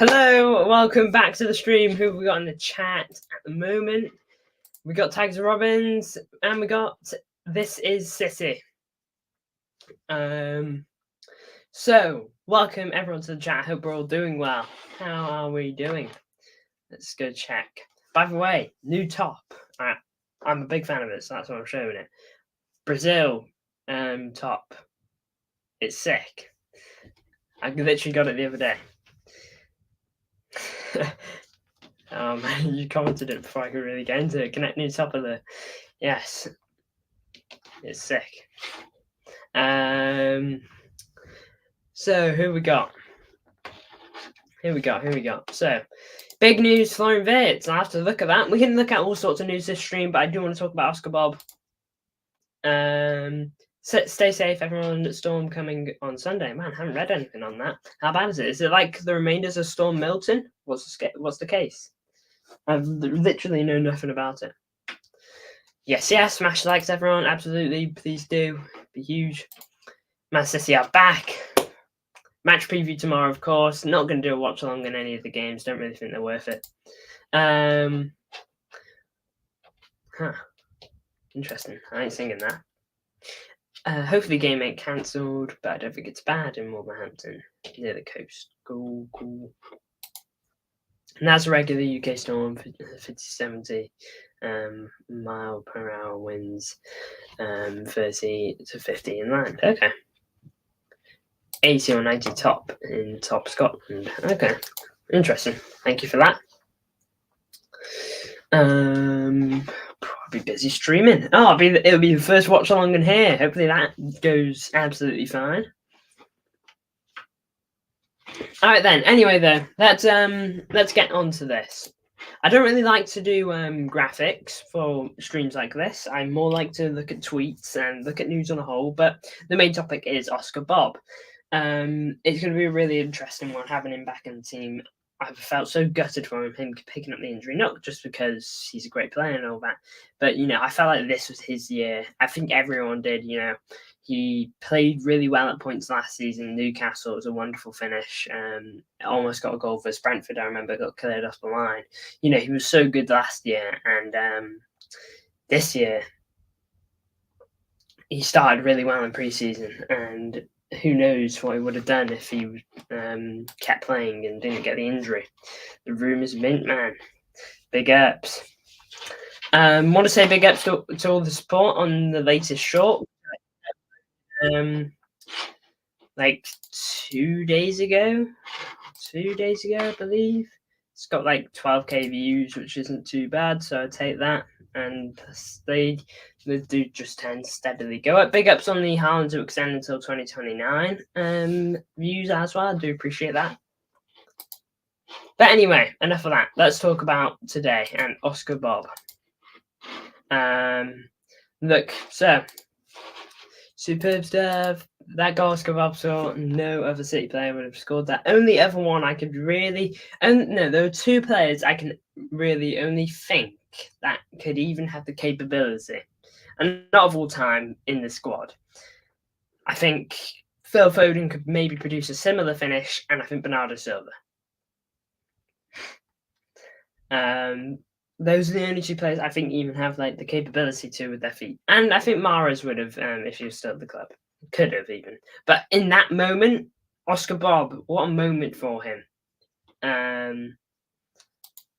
Hello, welcome back to the stream. Who have we got in the chat at the moment? We got Tags Robbins, and we got This Is City. So welcome everyone to the chat. I hope we're all doing well. How are we doing? Let's go check. By the way, new top. I'm a big fan of it, so that's why I'm showing it. Brazil top. It's sick. I literally got it the other day. You commented it before I could really get into it. Connect new top of the... Yes. It's sick. So who we got? Here we go. So, big news, Florian Wirtz. I'll have to look at that. We can look at all sorts of news this stream, but I do want to talk about Oscar Bobb. Stay safe, everyone. Storm coming on Sunday. Man, I haven't read anything on that. How bad is it? Is it like the remainders of Storm Milton? What's the case? I've literally know nothing about it. Yes, smash likes, everyone. Absolutely, please do. Be huge. Man City are back. Match preview tomorrow, of course. Not going to do a watch along in any of the games. Don't really think they're worth it. Interesting. I ain't singing that. Hopefully the game ain't cancelled, but I don't think it's bad in Wolverhampton, near the coast. Cool. And that's a regular UK storm, 50-70 mile per hour winds, 30 to 50 inland. Okay. 80 or 90 top in top Scotland. Okay. Interesting. Thank you for that. Probably busy streaming. It'll be the first watch along in here. Hopefully that goes absolutely fine. All right then. Anyway, though, let's get on to this. I don't really like to do graphics for streams like this. I more like to look at tweets and look at news on a whole. But the main topic is Oscar Bobb. It's going to be a really interesting one having him back in the team. I felt so gutted for him picking up the injury, not just because he's a great player and all that, but, I felt like this was his year. I think everyone did, He played really well at points last season. Newcastle was a wonderful finish. Almost got a goal for Brentford, I remember, got cleared off the line. He was so good last year, and this year he started really well in pre-season, and who knows what he would have done if he kept playing and didn't get the injury. The rumours mint, man. Big ups. Want to say big ups to all the support on the latest short. Like 2 days ago, I believe. It's got like 12k views, which isn't too bad, so I take that. And they do just tend to steadily go up. Big ups on the Haaland to extend until 2029 views as well. I do appreciate that. But anyway, enough of that. Let's talk about today and Oscar Bobb. Look, so superb stuff. That goal Oscar Bobb saw, no other City player would have scored that. Only other one I could really... there were two players I can really only think that could even have the capability. And not of all time in the squad. I think Phil Foden could maybe produce a similar finish, and I think Bernardo Silva. Those are the only two players I think even have like the capability to with their feet. And I think Mahrez would have if he was still at the club. Could have even. But in that moment, Oscar Bobb, what a moment for him.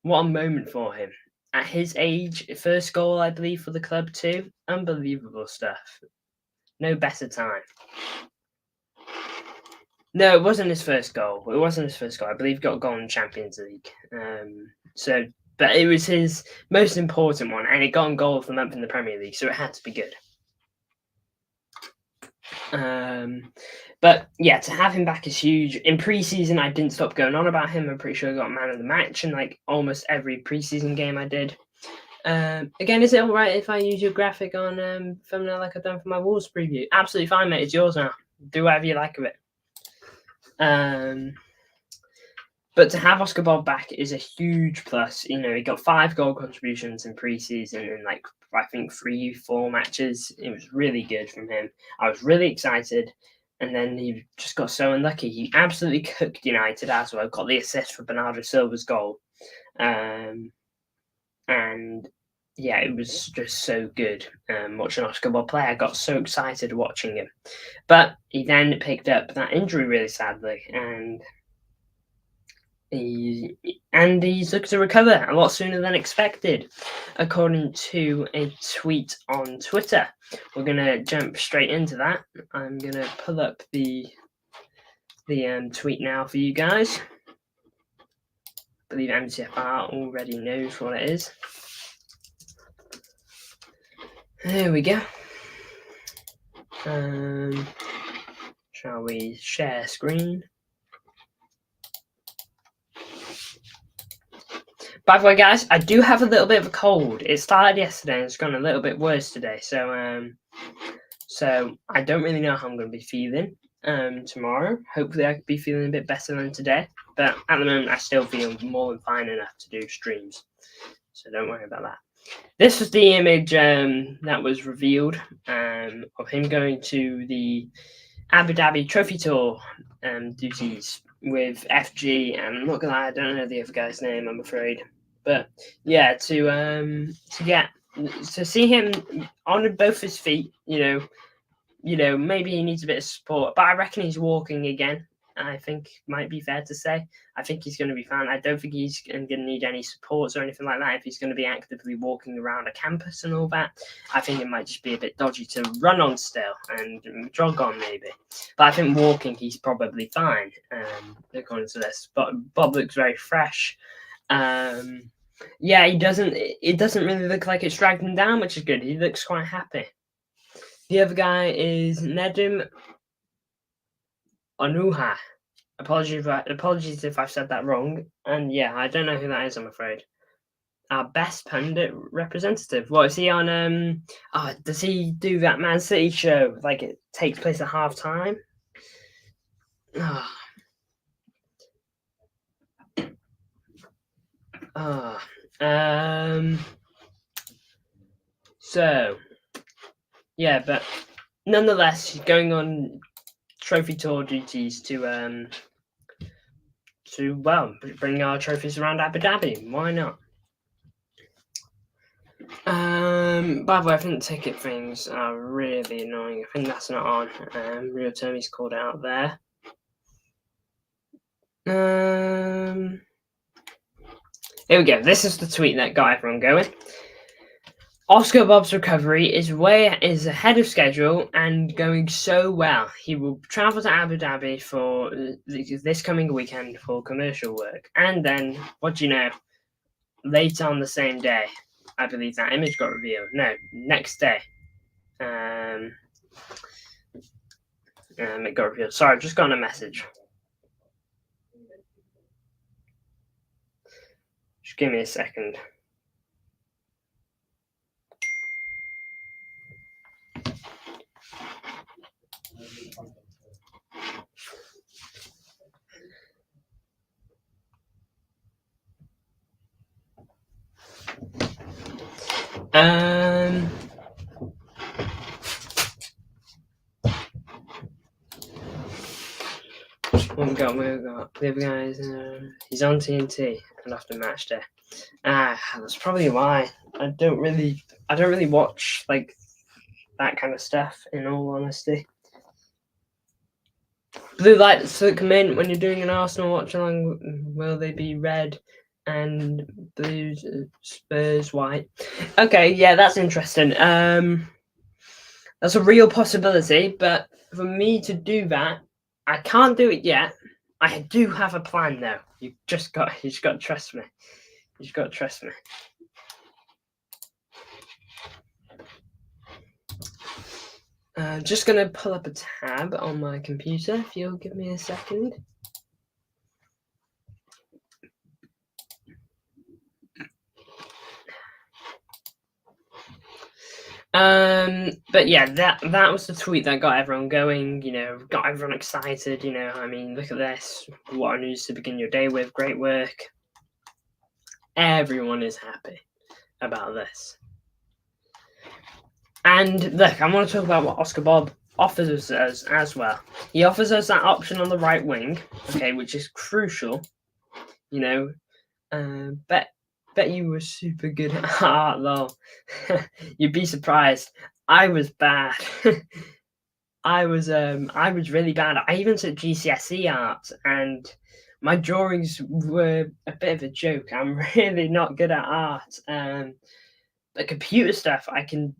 What a moment for him. At his age, first goal, I believe, for the club too. Unbelievable stuff. No better time. No, it wasn't his first goal. I believe he got a goal in the Champions League. But it was his most important one, and he got a goal of the month in the Premier League, so it had to be good. But yeah, to have him back is huge. In pre-season, I didn't stop going on about him. I'm pretty sure I got man of the match in like almost every pre-season game I did. Again, is it all right if I use your graphic on thumbnail like I've done for my Wolves preview? Absolutely fine, mate. It's yours now. Do whatever you like of it. But to have Oscar Bobb back is a huge plus. He got 5 goal contributions in pre-season in like I think 3-4 matches. It was really good from him. I was really excited. And then he just got so unlucky. He absolutely cooked United as well. Got the assist for Bernardo Silva's goal. And yeah, it was just so good watching Oscar Bobb play. I got so excited watching him. But he then picked up that injury really sadly. And he's looking to recover a lot sooner than expected, according to a tweet on Twitter. We're gonna jump straight into that. I'm gonna pull up the tweet now for you guys. I believe MTFR already knows what it is. There we go. Shall we share screen? By the way, guys, I do have a little bit of a cold. It started yesterday and it's gone a little bit worse today. So I don't really know how I'm going to be feeling tomorrow. Hopefully, I could be feeling a bit better than today. But at the moment, I still feel more than fine enough to do streams. So don't worry about that. This was the image that was revealed of him going to the Abu Dhabi Trophy Tour duties with FG, and I'm not gonna lie, I don't know the other guy's name, I'm afraid. But yeah, to see him on both his feet, you know, maybe he needs a bit of support, but I reckon he's walking again. I think might be fair to say. I think he's going to be fine. I don't think he's going to need any supports or anything like that if he's going to be actively walking around a campus and all that. I think it might just be a bit dodgy to run on still and jog on maybe. But I think walking, he's probably fine, according to this. But Bob looks very fresh. Yeah, it doesn't really look like it's dragged him down, which is good. He looks quite happy. The other guy is Nedim Onuha. Apologies if I've said that wrong. And yeah, I don't know who that is, I'm afraid. Our best pundit representative. What is he on? Does he do that Man City show? Like it takes place at half time? So yeah, but nonetheless, he's going on trophy tour duties to bring our trophies around Abu Dhabi. Why not? By the way, I think ticket things are really annoying. I think that's not on. Real Termy's called out there. Here we go. This is the tweet that got everyone going. Oscar Bobb's recovery is ahead of schedule and going so well. He will travel to Abu Dhabi for this coming weekend for commercial work. And then, what do you know? Later on the same day, I believe that image got revealed. No, next day. It got revealed. Sorry, I've just gotten a message. Just give me a second. What we got? The other guys. He's on TNT and after match day. That's probably why I don't really watch like that kind of stuff. In all honesty, blue lights that come in when you're doing an Arsenal watch along. Will they be red and blue? Spurs white. Okay, yeah, that's interesting. That's a real possibility, but for me to do that, I can't do it yet. I do have a plan though. You just got to trust me. You just got to trust me. Just gonna pull up a tab on my computer. If you'll give me a second. But yeah, that was the tweet that got everyone going, got everyone excited, I mean, look at this, what news to begin your day with, great work. Everyone is happy about this. And look, I want to talk about what Oscar Bobb offers us as well. He offers us that option on the right wing, okay, which is crucial. You know, bet you were super good at art, though. You'd be surprised. I was bad. I was really bad. I even took GCSE art, and my drawings were a bit of a joke. I'm really not good at art. The computer stuff I can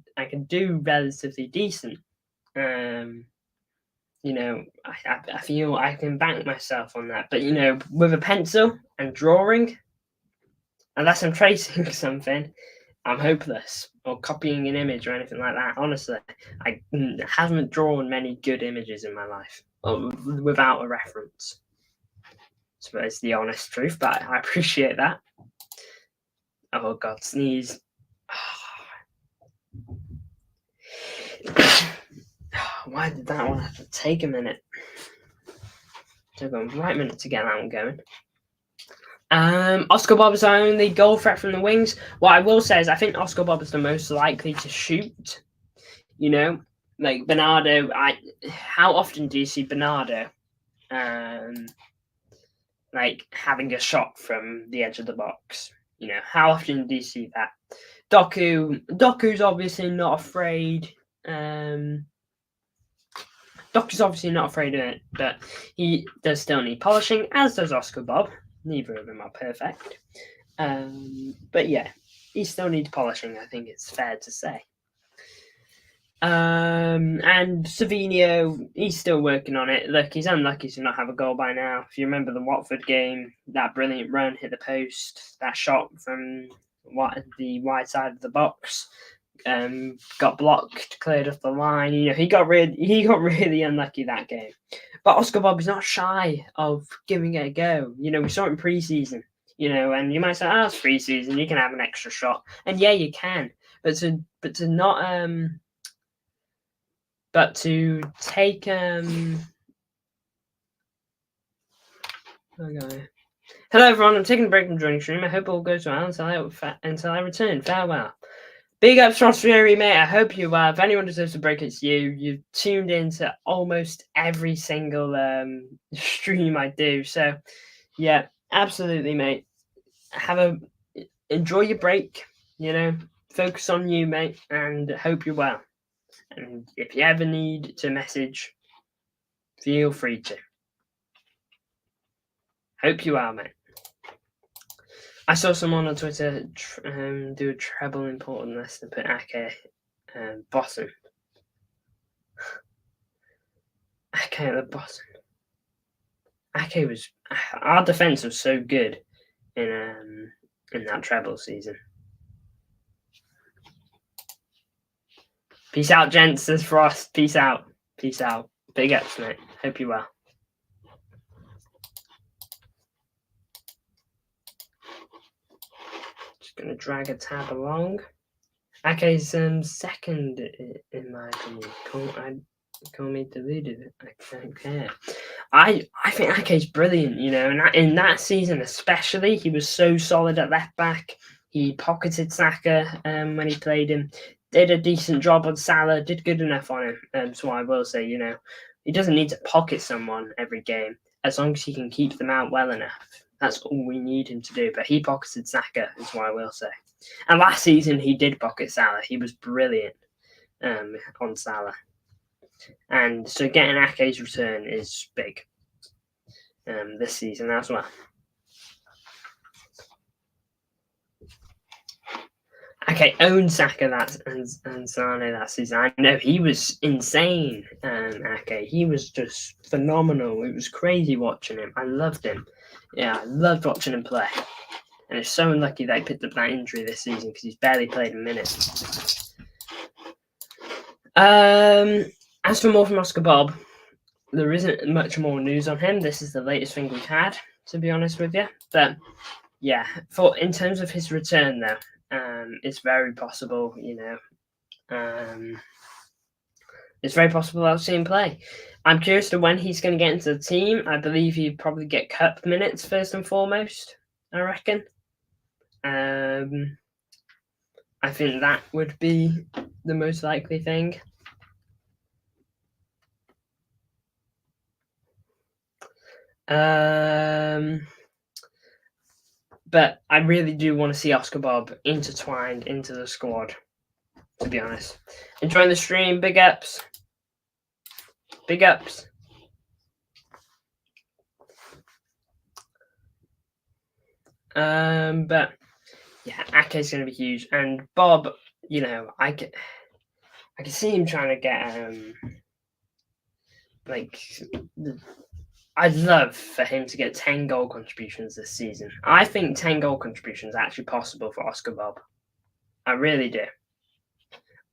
do relatively decent. You know, I feel I can bank myself on that. But you know, with a pencil and drawing, unless I'm tracing something, I'm hopeless, or copying an image or anything like that. Honestly, I haven't drawn many good images in my life without a reference. So it's the honest truth, but I appreciate that. Oh God, sneeze. Why did that one have to take a minute? It took a right minute to get that one going. Oscar Bobb is our only goal threat from the wings. What I will say is I think Oscar Bobb is the most likely to shoot. You know, like Bernardo. How often do you see Bernardo, like having a shot from the edge of the box? You know, how often do you see that? Doku's obviously not afraid. Doku's obviously not afraid of it, but he does still need polishing, as does Oscar Bobb. Neither of them are perfect. But yeah, he still needs polishing, I think it's fair to say. And Savinho, he's still working on it. Look, he's unlucky to not have a goal by now. If you remember the Watford game, that brilliant run hit the post, that shot from the wide side of the box, got blocked, cleared off the line. You know, he got really unlucky that game. But Oscar Bobb is not shy of giving it a go. You know, we saw it in pre-season. You know, and you might say, "Oh, it's pre-season. You can have an extra shot," and yeah, you can. But to not but to take Okay. Hello everyone, I'm taking a break from joining stream. I hope all goes well until I return. Farewell. Big ups to Australia, mate. I hope you if anyone deserves a break, it's you. You've tuned into almost every single stream I do. So yeah, absolutely, mate. Enjoy your break, you know, focus on you, mate, and hope you're well. And if you ever need to message, feel free to. Hope you are, mate. I saw someone on Twitter do a treble important list and put Ake bottom. Ake at the bottom. Ake was our defense was so good in that treble season. Peace out, gents. Says Frost. Peace out. Peace out. Big ups, mate. Hope you well. Just gonna drag a tab along. Ake's second, in my opinion. Call me deluded. I don't care. I think Ake's brilliant, you know, and in that season especially, he was so solid at left back. He pocketed Saka when he played him, did a decent job on Salah, did good enough on him. So I will say, you know, he doesn't need to pocket someone every game as long as he can keep them out well enough. That's all we need him to do. But he pocketed Saka, is what I will say. And last season he did pocket Salah. He was brilliant on Salah. And so getting Ake's return is big this season as well. Ake owned Saka and Sane that season. I know he was insane. Ake, he was just phenomenal. It was crazy watching him. I loved him. Yeah, I loved watching him play. And it's so unlucky that he picked up that injury this season because he's barely played a minute. As for more from Oscar Bobb, there isn't much more news on him. This is the latest thing we've had, to be honest with you. But yeah, in terms of his return, though, it's very possible, you know. It's very possible I'll see him play. I'm curious to when he's going to get into the team. I believe he'd probably get cup minutes first and foremost, I reckon. I think that would be the most likely thing. But I really do want to see Oscar Bobb intertwined into the squad, to be honest. Enjoying the stream, big ups. Big ups. But yeah, Ake's going to be huge. And Bob, you know, I can see him trying to get I'd love for him to get 10 goal contributions this season. I think 10 goal contributions are actually possible for Oscar Bobb. I really do.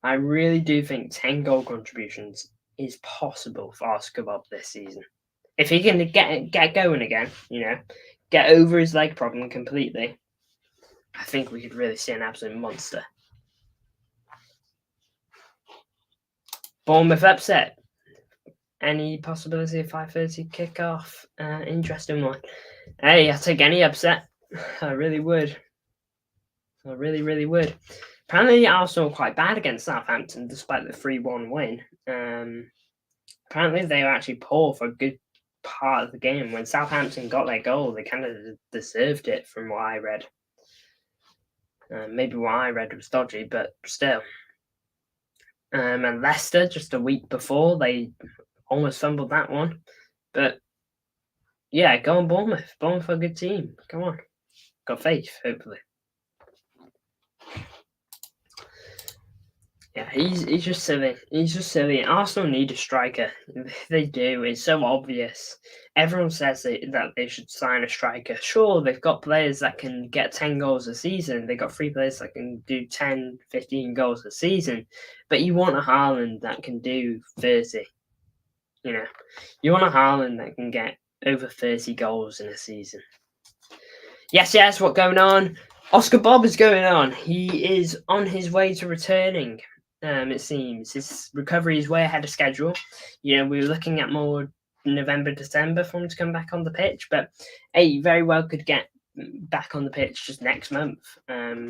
I really do think 10 goal contributions is possible for Oscar Bobb this season. If he can get going again, you know, get over his leg problem completely, I think we could really see an absolute monster. Bournemouth upset. Any possibility of 5:30 kickoff? Interesting one. Hey, I'll take any upset. I really would. I really, really would. Apparently, Arsenal were quite bad against Southampton, despite the 3-1 win. Apparently, they were actually poor for a good part of the game. When Southampton got their goal, they kind of deserved it, from what I read. Maybe what I read was dodgy, but still. And Leicester, just a week before, they almost fumbled that one. But yeah, go on Bournemouth. Bournemouth are a good team. Come on. Got faith, hopefully. Yeah, he's just silly. He's just silly. Arsenal need a striker. They do. It's so obvious. Everyone says that they should sign a striker. Sure, they've got players that can get 10 goals a season. They've got 3 players that can do 10, 15 goals a season. But you want a Haaland that can do 30. You know, you want a Haaland that can get over 30 goals in a season. Yes, what's going on? Oscar Bobb is going on. He is on his way to returning. It seems his recovery is way ahead of schedule. You know, we were looking at more November, December for him to come back on the pitch, but he very well could get back on the pitch just next month.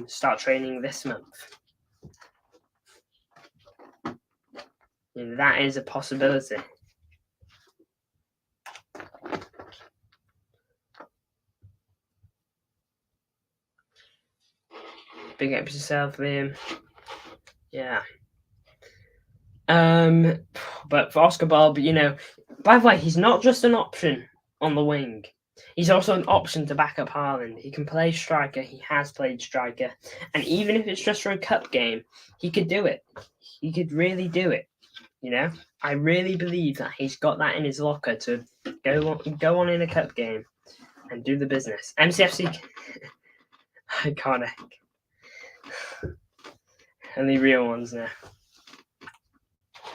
Start training this month. You know, that is a possibility. Big up yourself, Liam. Yeah. But for Oscar Bobb, you know, by the way, he's not just an option on the wing. He's also an option to back up Haaland. He can play striker. He has played striker. And even if it's just for a cup game, he could do it. He could really do it. You know, I really believe that he's got that in his locker to go on in a cup game and do the business. MCFC, iconic. Only real ones now.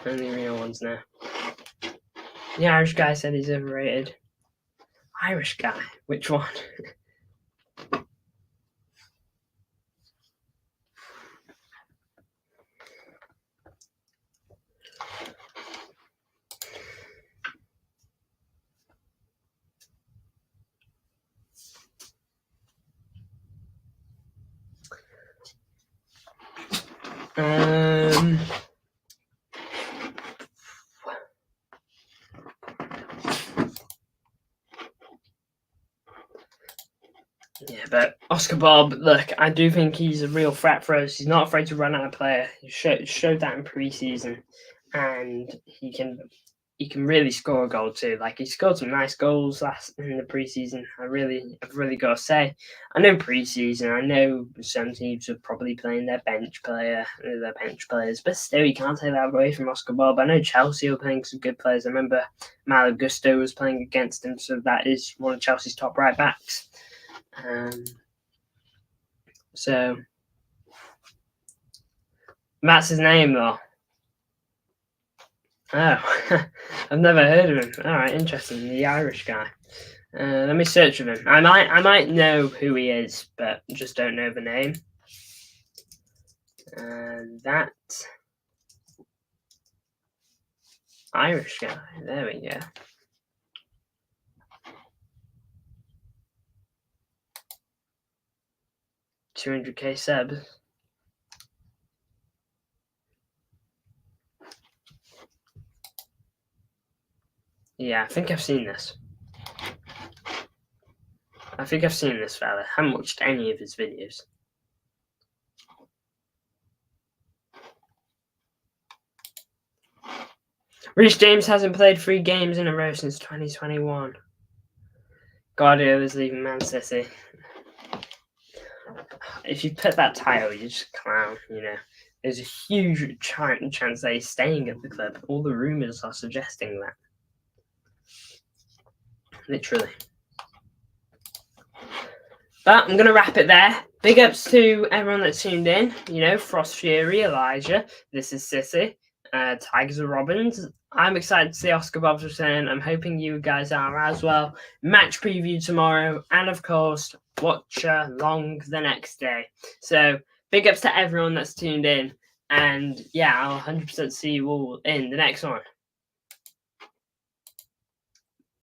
Only real ones now. The Irish guy said he's overrated. Irish guy? Which one? Yeah, but Oscar Bobb, look, I do think he's a real threat for us. He's not afraid to run out of player. He showed that in pre-season, and he can really score a goal too. Like, he scored some nice goals in the pre-season. I've really got to say. I know pre-season. I know some teams are probably playing their bench players, but still, you can't take that away from Oscar Bobb. I know Chelsea are playing some good players. I remember Malo Gusto was playing against him, so that is one of Chelsea's top right backs. So that's his name, though. Oh, I've never heard of him. All right, interesting. The Irish guy. Let me search for him. I might know who he is, but just don't know the name. That Irish guy. There we go. $200K subs. Yeah, I think I've seen this. think I've seen this fella. I haven't watched any of his videos. Reece James hasn't played 3 games in a row since 2021. Guardiola's leaving Man City. If you put that title, you're just a clown, you know. There's a huge chance that he's staying at the club. All the rumours are suggesting that. Literally. But I'm going to wrap it there. Big ups to everyone that tuned in. You know, Frost Fury, Elijah, This is Sissy, Tigers of Robbins. I'm excited to see Oscar Bobb's return. I'm hoping you guys are as well. Match preview tomorrow. And, of course, watch along the next day. So, big ups to everyone that's tuned in. And, yeah, I'll 100% see you all in the next one.